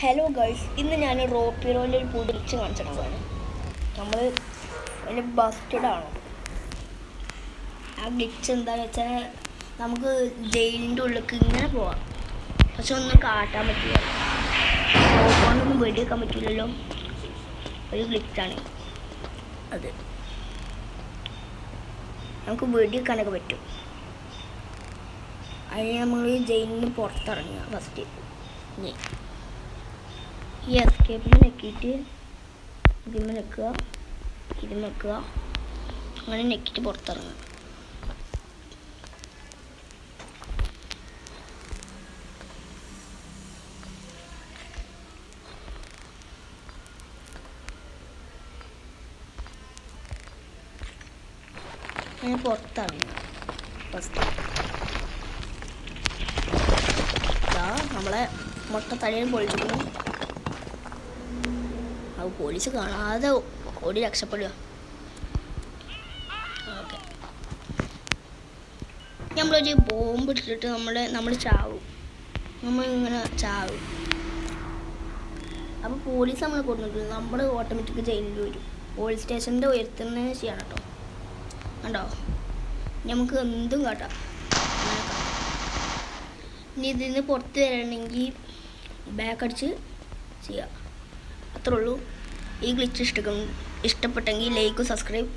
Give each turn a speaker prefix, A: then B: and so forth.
A: Hello guys, ഇന്ന് ഞാൻ റോപ്പിറോയിൽ പൊടിച്ച് കാണിച്ചിട്ടാണ്. നമ്മൾ അതിൽ ബസ്റ്റഡാണ്. ആ ഗ്ലിച്ച് എന്താണെന്ന് വെച്ചാൽ നമുക്ക് ജയിലിൻ്റെ ഉള്ളിലേക്ക് ഇങ്ങനെ പോവാം, പക്ഷെ ഒന്നും കാട്ടാൻ പറ്റില്ല. റോബോണ്ടൊന്നും വെടിവെക്കാൻ പറ്റില്ലല്ലോ. ഒരു ഗ്ലിച്ചാണ് അത്. നമുക്ക് വെടിവെക്കാനൊക്കെ പറ്റും. അതിന് നമ്മൾ ജയിലിൽ നിന്ന് പുറത്തിറങ്ങുക ഫസ്റ്റ്. ഈ എസ്കേപ്പിൽ നെക്കിയിട്ട് ഇതിന്മേൽ നിൽക്കുക, ഇതിൽ നിൽക്കുക, അങ്ങനെ നെക്കിയിട്ട് പുറത്തിറങ്ങുക. അങ്ങനെ പുറത്തിറങ്ങുക ഫസ്റ്റ്. നമ്മളെ മൊട്ട തലയിൽ പൊളിച്ചിരുന്നു. അത് പോലീസ് കാണാതെ ഓടി രക്ഷപ്പെടുക. ഓക്കെ, നമ്മളൊരു ബോംബ് ഇട്ടിട്ട് നമ്മൾ ചാവും. നമ്മളിങ്ങനെ ചാവും. അപ്പോൾ പോലീസ് നമ്മളെ കൊണ്ടുവന്നിട്ട് നമ്മൾ ഓട്ടോമാറ്റിക് ജയിലിൽ വരും. പോലീസ് സ്റ്റേഷൻ്റെ ഉയർത്തുന്നതിന് ചെയ്യണം കേട്ടോ. കണ്ടോ, നമുക്ക് എന്തും കാട്ടാം. ഇനി ഇതിന് പുറത്ത് വരണമെങ്കിൽ ബാക്ക് അടിച്ച് ചെയ്യാം. അത്രേ ഉള്ളൂ. ഈ ഗ്ലിച്ച് ഇഷ്ടപ്പെട്ടെങ്കിൽ ലൈക്ക്, സബ്സ്ക്രൈബ്